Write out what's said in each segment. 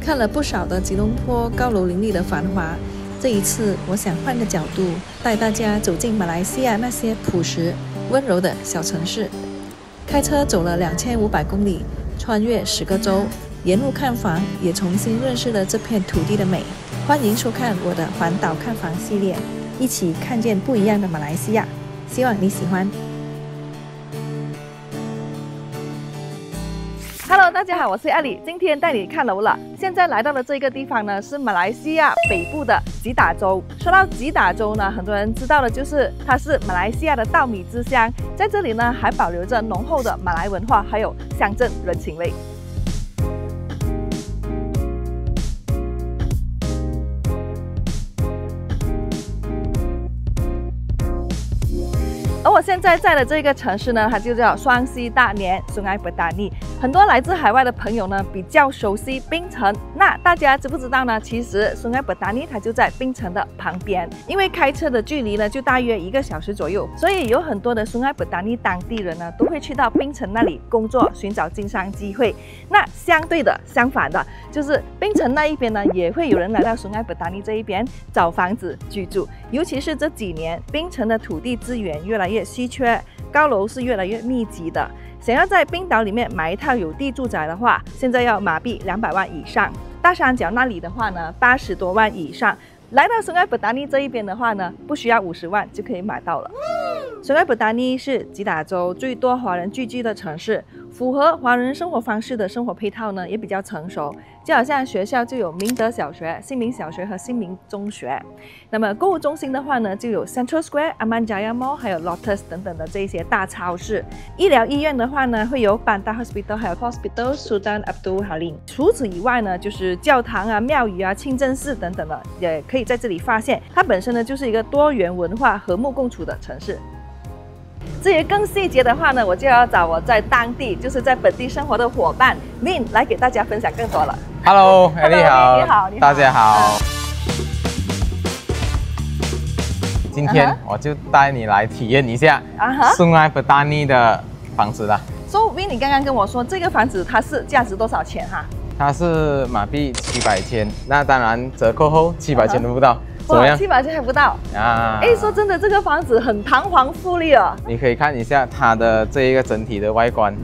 看了不少的吉隆坡高樓林立的繁華，這一次我想換個角度，帶大家走進馬來西亞那些樸實、溫柔的小城市。開車走了2500公里，穿越10個州，沿路看房，也重新認識了這片土地的美。歡迎收看我的環島看房系列，一起看見不一樣的馬來西亞。希望你喜歡。Hello， 大家好，我是阿里，今天帶你看樓了。現在來到的這個地方呢，是馬來西亞北部的吉打州。說到吉打州呢，很多人知道的就是它是馬來西亞的稻米之鄉，在這裡呢還保留着濃厚的馬來文化，還有鄉鎮人情味。而我現在在的這個城市呢，它就叫雙溪大年 Sungai Petani。很多來自海外的朋友呢，比較熟悉檳城。那大家知不知道呢？其實 Sungai Petani 它就在檳城的旁邊，因為開車的距離呢，就大約1個小時左右。所以有很多的 Sungai Petani 當地人呢，都會去到檳城那裡工作，尋找經商機會。那相反的，就是檳城那一邊呢，也會有人來到 Sungai Petani 這一邊找房子居住。尤其是這幾年，檳城的土地資源越來越稀缺，高樓是越來越密集的。想要在檳島裡面買一套有地住宅的話，現在要馬幣200萬以上。大山腳那裡的話呢，80多萬以上。來到 Sungai Petani 這一邊的話呢，不需要50萬就可以買到了。Sungai Petani 是吉打州最多華人聚居的城市，符合華人生活方式的生活配套呢也比較成熟。就好像學校就有明德小學、新民小學和新民中學。那麼購物中心的話呢，就有 Central Square、Aman Jaya Mall 還有 Lotus 等等的這些大超市。醫療醫院的話呢，會有 Banta Hospital 還有 Hospital Sultan Abdul Halim。除此以外呢，就是教堂啊、廟宇啊、清真寺等等的，也可以在這裡發現。它本身呢，就是一個多元文化和睦共處的城市。至於更細節的話呢，我就要找我在當地，就是在本地生活的夥伴 Min 來給大家分享更多了。Hello， 你好，你好，大家好。今天我就帶你來體驗一下Sungai Petani 的房子啦。So Min， 你剛剛跟我說這個房子它是價值多少錢哈？它是馬幣700千，那當然折扣後700千都不到。怎麼樣？700千還不到啊！哎，說真的，這個房子很堂皇富麗啊！你可以看一下它的這一個整體的外觀。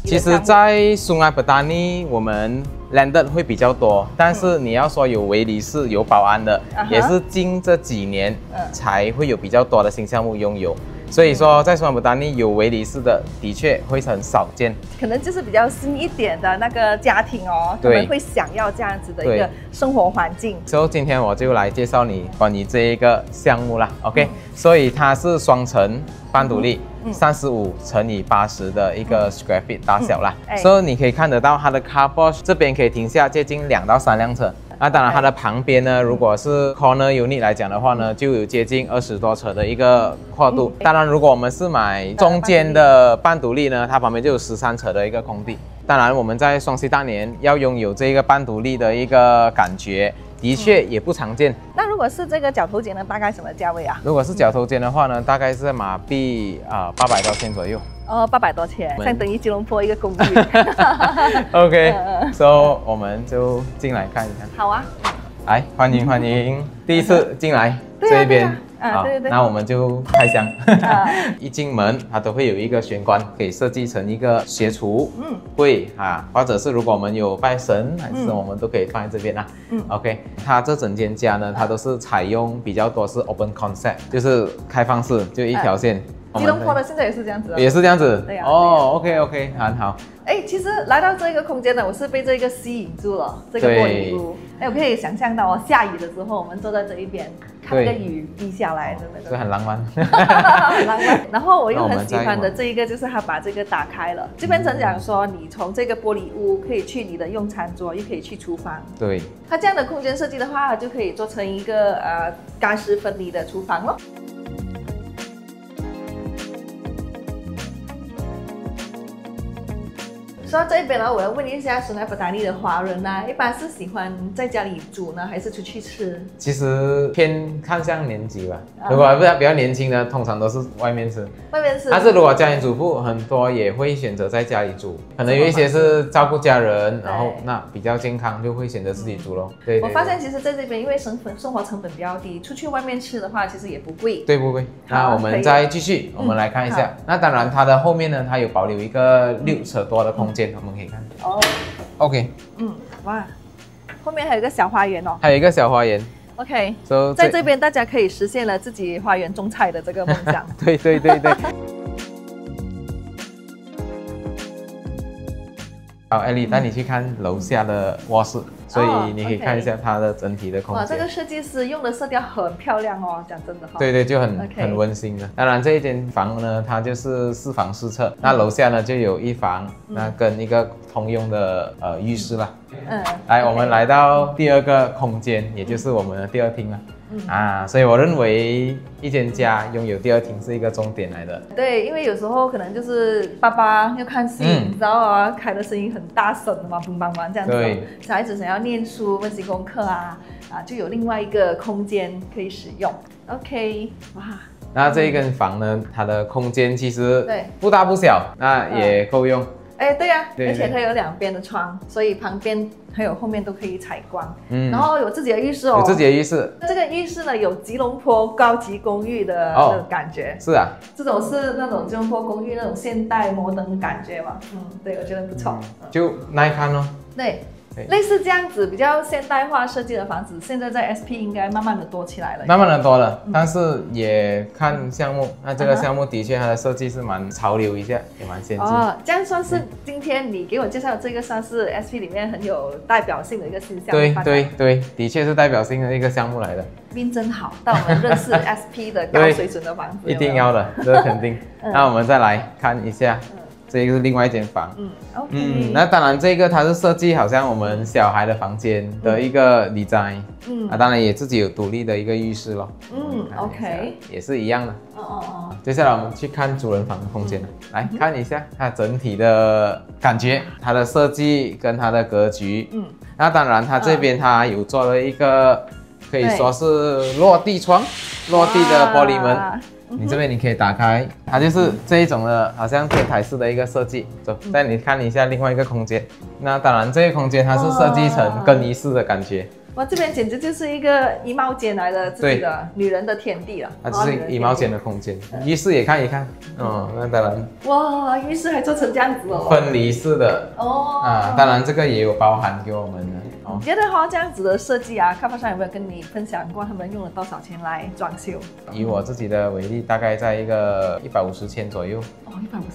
其實，在Sungai Petani我們 landed 會比較多，但是你要說有維理士、有保安的，也是近這幾年才會有比較多的新項目擁有。所以說，在Sungai Petani有維理士的確會很少見，可能就是比較新一點的那個家庭哦，他們會想要這樣子的一個生活環境。所以今天我就來介紹你關於這一個項目啦 ，OK？所以它是雙層半獨立，35乘以80的一個 square feet 大小啦。所以你可以看得到它的 carport 這邊可以停下接近2到3輛車。那當然，它的旁邊呢，如果是 corner unit 來講的話呢，就有接近20多尺的一個跨度。當然，如果我們是買中間的半獨立呢，它旁邊就有13尺的一個空地。當然，我們在雙溪大年要擁有這個半獨立的一個感覺，的確也不常見。那如果是這個角頭間呢，大概什麼價位啊？如果是角頭間的話呢，大概是在馬幣800多千左右。哦，800多千，相等於吉隆坡一個公寓。OK，so 我們就進來看一看。好啊，來，歡迎歡迎，第一次進來這一邊。對，那我們就開箱。一進門，它都會有一個玄關，可以設計成一個學廚櫃或者是如果我們有拜神，還是我們都可以放在這邊啦。OK， 它這整間家呢，它都是採用比較多是 open concept， 就是開放式，就一條線。吉隆坡的現在也是這樣子，也是這樣子。對呀。哦 ，OK， 很好。哎，其實來到這個空間呢，我是被這個吸引住了，這個玻璃屋。哎，我可以想象到哦，下雨的時候，我們坐在這一邊，看那個雨滴下來，真的是很浪漫。很浪漫。然後我又很喜歡的這一個，就是它把這個打開了，就變成講說，你從這個玻璃屋可以去你的用餐桌，又可以去廚房。對。它這樣的空間設計的話，就可以做成一個乾濕分離的廚房咯。說到這一邊呢，我要問一下Sungai Petani的華人呢，一般是喜歡在家裡煮呢，還是出去吃？其實偏看向年紀吧。如果比較年輕的，通常都是外面吃。外面吃。但是如果家庭主婦，很多也會選擇在家裡煮。可能有一些是照顧家人，然後那比較健康，就會選擇自己煮咯。對。我發現其實在這邊，因為生活成本比較低，出去外面吃的話，其實也不貴。對，不貴。那我們再繼續，我們來看一下。那當然，它的後面呢，它有保留一個6尺多的空間，我們可以看。哦。OK。哇，後面還有一個小花園哦。還有一個小花園。OK。在這邊大家可以實現了自己花園種菜的這個夢想。對對對對。好，艾莉，帶你去看樓下的臥室。所以你可以看一下它的整體的空间。哇，這個設計師用的色調很漂亮哦，講真的哈。對对，就很溫馨的。當然這一間房呢，它就是4房4廁，那樓下呢就有1房，那跟一個通用的浴室啦。來，我們來到第2個空間，也就是我們的第2廳了。所以我認為一間家擁有第2廳是一個重點來的。對，因為有時候可能就是爸爸要看戲，你知道啊，開的聲音很大聲的嘛，砰砰砰這樣子。對，小孩子想要念書、溫習功課就有另外一個空間可以使用。OK， 哇。那這一間房呢，它的空間其實不大不小，那也夠用。對呀，而且它有2邊的窗，所以旁邊還有後面都可以採光。然後有自己的浴室哦。有自己的浴室。这個浴室呢，有吉隆坡高級公寓的感覺。是啊。這種是那種吉隆坡公寓那種現代摩登的感覺嘛。對，我覺得不錯。就耐看哦。對。類似這樣子比較現代化設計的房子，現在在 SP 應該慢慢的多起來了。慢慢的多了，但是也看項目。那這個項目的確它的設計是蠻潮流一下，也蠻先進。哦，這樣算是今天你給我介紹的這個算是 SP 裡面很有代表性的一個新項目。對對對，的確是代表性的一個項目來的。命真好，讓我們認識 SP 的高水準的房子。一定要的，這個肯定。那我們再來看一下。這個是另外一間房，那當然這個它是設計好像我們小孩的房間的一個 design，當然也自己有獨立的一個浴室咯，OK， 也是一樣的。接下來我們去看主人房的空間，來看一下它整體的感覺，它的設計跟它的格局，那當然它這邊它有做了一個可以說是落地窗，落地的玻璃門。你這邊你可以打開，它就是這一種的，好像天台式的一個設計。走，帶你看一下另外一個空間。那當然，這個空間它是設計成更衣室的感覺。哇，這邊簡直就是一個衣帽間來的，自己的女人的天地了。它就是衣帽間的空間，浴室也看一看。那當然。哇，浴室還做成這樣子哦。分離式的。當然這個也有包含給我們的。你覺得這樣子的設計開發商有沒有跟你分享過他們用了多少錢來裝修？以我自己的為例，大概在一個150千左右。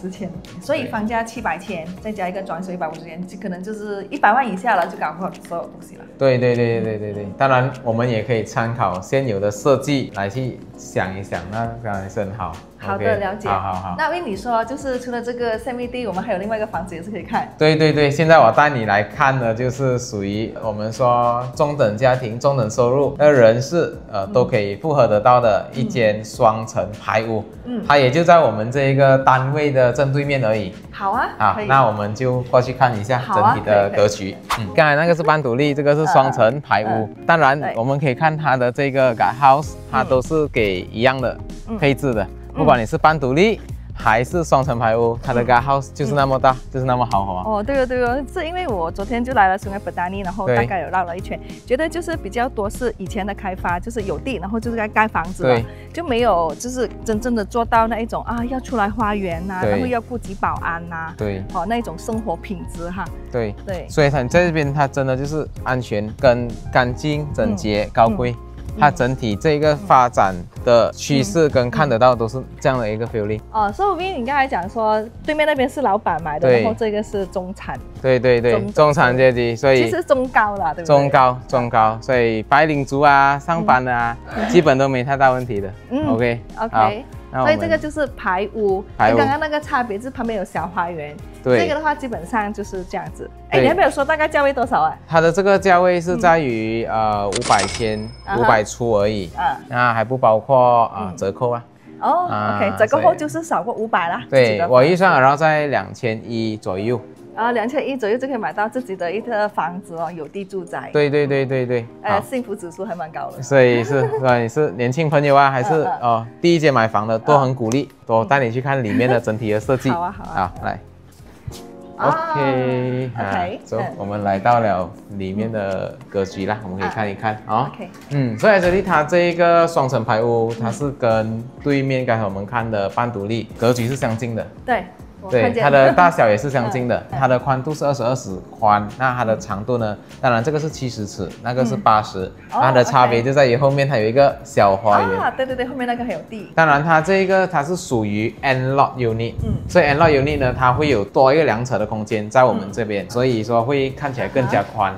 150千，所以房價700千，再加一個裝修150千，就可能就是100萬以下了，就搞不好所有東西了。對，當然我們也可以參考現有的設計來去想一想，那當然是很好。好的，了解。好。那因為你說，就是除了這個 CMD， 我們還有另外一個房子也是可以看。對，現在我帶你來看的，就是屬於我們說中等家庭、中等收入的人士，都可以負荷得到的一間雙層排屋。它也就在我們這一個單位的正對面而已。好啊，好，那我們就過去看一下整體的格局。剛才那個是半獨立，這個是雙層排屋。當然，我們可以看它的這個 guardhouse， 它都是給一樣的配置的。不管你是半獨立還是雙層排屋，它的 guardhouse 就是那麼大，就是那麼豪華。對哦，是因為我昨天就來了Sungai Petani，然後大概有繞了一圈，覺得就是比較多是以前的開發，就是有地，然後就是在蓋房子了，就沒有就是真正的做到那一種要出來花園然後要顧及保安那一種生活品質哈。對，所以它在這邊它真的就是安全跟乾淨、整潔、高貴。它整體這個發展的趨勢跟看得到都是這樣的一個 feeling。所以你剛才講說對面那邊是老闆買的，然後這個是中產。對，中產階級，所以其實中高啦，對不對？中高，所以白領族上班的基本都沒太大問題的。OK。所以這個就是排屋，跟剛剛那個差別是旁邊有小花園。對，這個的話基本上就是這樣子。你還沒有說大概價位多少它的這個價位是在於500千，500出而已。那還不包括折扣OK， 折扣後就是少過500啦。對，我預算然後在2100左右。2100左右就可以買到自己的一個房子哦，有地住宅。对，幸福指數還蠻高的。所以是，不管你是年輕朋友啊，還是第一間買房的，都很鼓勵，都帶你去看裡面的整體的設計。好，來。OK， 走，我們來到了裡面的格局啦，我們可以看一看啊。所以這裡它這一個雙層排屋，它是跟對面剛才我們看的半獨立格局是相近的。對，它的大小也是相近的，它的寬度是20寬，那它的長度呢？當然這個是70尺，那個是80，它的差別就在於後面它有一個小花園。對，後面那個還有地。當然它這一個它是屬於 en lot unit，所以 en lot unit 呢，它會有多一個2車的空間在我們這邊，所以說會看起來更加寬。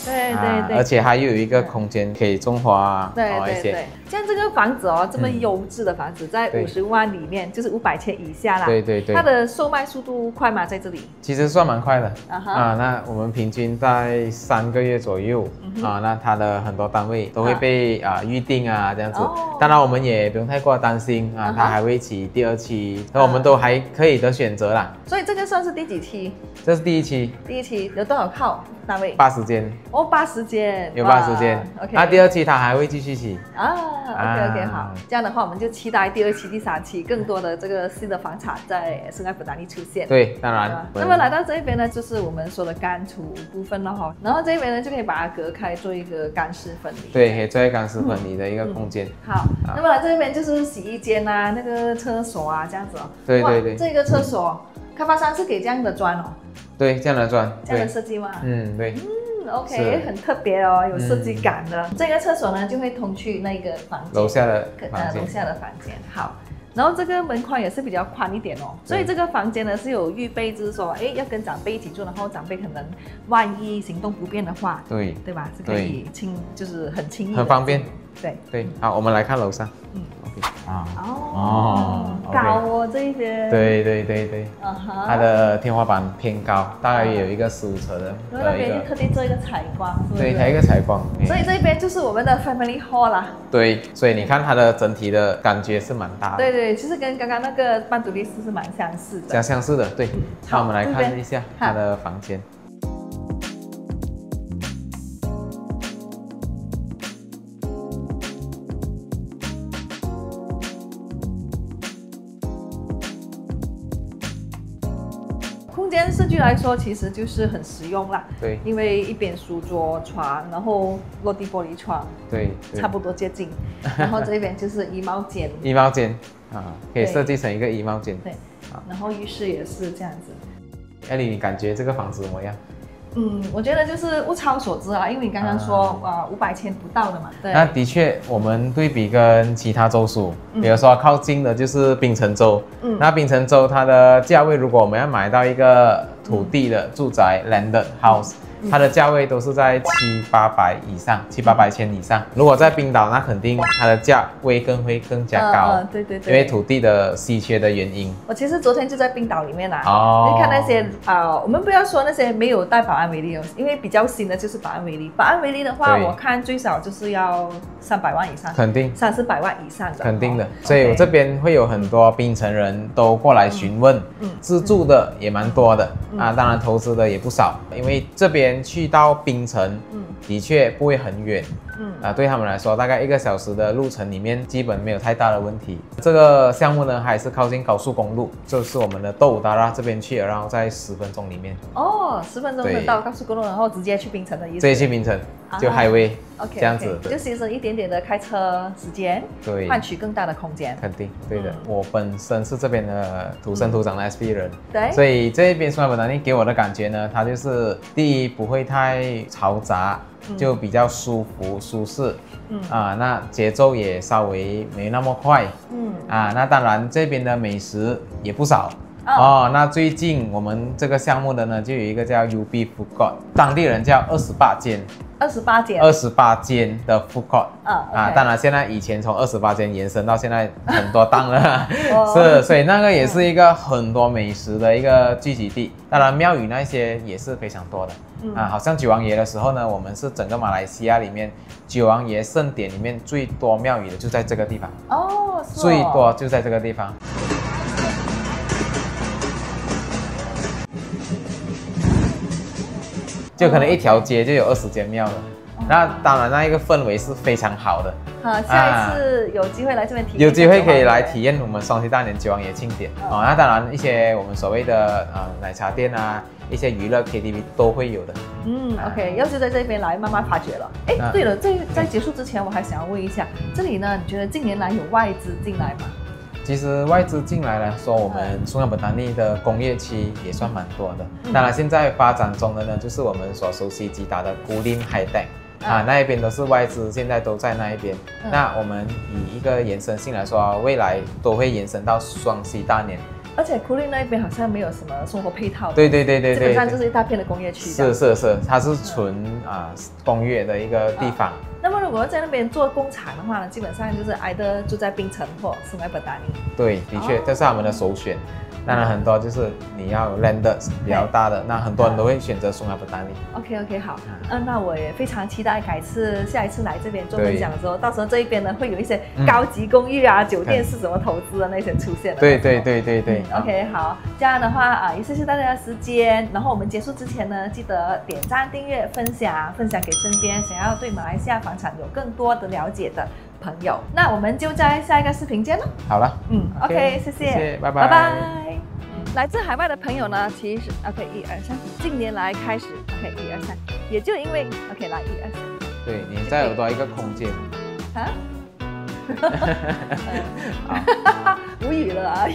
對，而且它又有一個空間可以種花一些。像這個房子哦，這麼優質的房子，在50萬裡面，就是500千以下啦。對。它的售賣速度快嗎？在這裡？其實算蠻快的那我們平均在3個月左右那它的很多單位都會被預定這樣子。當然我們也不用太過擔心它還會起第2期，那我們都還可以的選擇啦。所以這個算是第幾期？這是第1期。第1期有多少套單位？80間。80間。有80間。那第2期它還會繼續起。OK， 好，這樣的話我們就期待第2期、第3期更多的這個新的房產在聖埃伯達尼出現。對，當然。那麼來到這一邊呢，就是我們說的乾儲部分了哈。然後這一邊呢就可以把它隔開，做一個乾濕分離。對，可以做一個乾濕分離的一個空間。好，那麼來這邊就是洗衣間那個廁所這樣子哦。對。這個廁所，開發商是給這樣的磚哦。對，這樣的磚。這樣的設計嗎？對。OK， 很特別哦，有設計感的。這個廁所呢，就會通去那個房間，樓下的房間。好，然後這個門框也是比較寬一點哦，所以這個房間呢是有預備，就是說，要跟長輩一起住，然後長輩可能萬一行動不便的話，對吧？是可以就是很輕易，很方便。对。好，我們來看樓上。高哦這一邊。對。它的天花板偏高，大概有一個15層的。然後那邊就特地做一個採光，對，它一個採光。所以這邊就是我們的 family hall 啦。對，所以你看它的整體的感覺是蠻大的。對，其實跟剛剛那個半獨立式是蠻相似的。相似的，对。好，我們來看一下它的房間。空间设计來說，其實就是很實用啦。對，因為一邊書桌、床，然後落地玻璃窗，對，差不多接近。然後這邊就是衣帽間。衣帽間可以設計成一個衣帽間。對，然後浴室也是這樣子。艾莉，你感覺這個房子怎麼樣？我覺得就是物超所值因為你剛剛說500千不到的嘛。對。那的確，我們對比跟其他州屬，比如說靠近的就是檳城州。那檳城州它的價位，如果我們要買到一個土地的住宅 landed house，它的價位都是在700-800以上，700-800千以上。如果在冰島，那肯定它的價位会更加高。对，因為土地的稀缺的原因。我其實昨天就在冰島裡面你看那些我們不要說那些沒有帶保安為例因為比較新的就是保安為例。保安為例的話，我看最少就是要300萬以上，肯定300-400萬以上的，肯定的。所以我這邊會有很多檳城人都過來詢問，自住的也蠻多的當然投資的也不少，因為這邊去到檳城，的確不會很遠，對他們來說，大概1個小時的路程裡面，基本沒有太大的問題。這個項目呢，還是靠近高速公路，就是我們的豆達拉這邊去，然後在10分鐘裡面。10分鐘就到高速公路，然後直接去檳城的意思。直接去檳城，就 highway， 這樣子，就節省一點點的開車時間，對，換取更大的空間。肯定，對的。我本身是這邊的土生土長的 SP 人，對，所以這邊聖埃伯達尼給我的感覺呢，它就是第一不會太嘈雜，就比較舒服舒適，那節奏也稍微沒那麼快，那當然這邊的美食也不少。那最近我們這個項目的呢，就有一個叫 UB Food Court， 當地人叫28間的 Food Court， 當然現在以前從28間延伸到現在很多檔了，所以那個也是一個很多美食的一個聚集地。當然廟宇那些也是非常多的，好像九王爺的時候呢，我們是整個馬來西亞裡面九王爺聖典裡面最多廟宇的就在這個地方，最多就在這個地方。就可能一條街就有20間廟了。那當然，那一個氛圍是非常好的。下一次有機會來這邊體驗，有機會可以來體驗我們雙溪大年九王爺慶典。那當然一些我們所謂的奶茶店啊，一些娛樂 KTV 都會有的。OK， 要就在這邊來慢慢發掘了。對了，在結束之前，我還想要問一下，這裡呢，你覺得近年來有外資進來嗎？其實外資進來說我們sungai Petani的工業區也算蠻多的。當然，現在發展中的呢，就是我們所熟悉吉打的Gulim Hi-Tech。那一邊都是外資，現在都在那一邊。那我們以一個延伸性來說，未來都會延伸到雙溪大年。而且Gulim那一邊好像沒有什麼生活配套。對，基本上就是一大片的工業區。是，它是純工業的一個地方。那麼如果在那邊做工廠的話呢，基本上就是either住在檳城或sungai Petani。对，的確，這是他們的首選。當然很多就是你要 landed 比較大的，那很多人都會選擇sungai Petani。OK， 好。那我也非常期待下一次來這邊做分享的時候，到時候這一邊呢會有一些高級公寓啊、酒店是什麼投資的那些出現。對。OK， 好，這樣的話也謝謝大家的時間。然後我們結束之前呢，記得點讚、訂閱、分享給身邊想要對馬來西亞房產有更多的了解的朋友。那我們就在下一個視頻見了。好了，OK， 謝謝，拜拜。來自海外的朋友呢，其實 OK， 1、2、3，近年來開始 OK， 1、2、3，也就因為 OK 來1、2、3，對，你再有多一個空間無語了啊！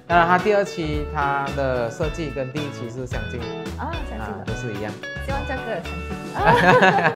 當然，它第2期它的設計跟第1期是相近的相近的，都是一樣。希望價格也相近。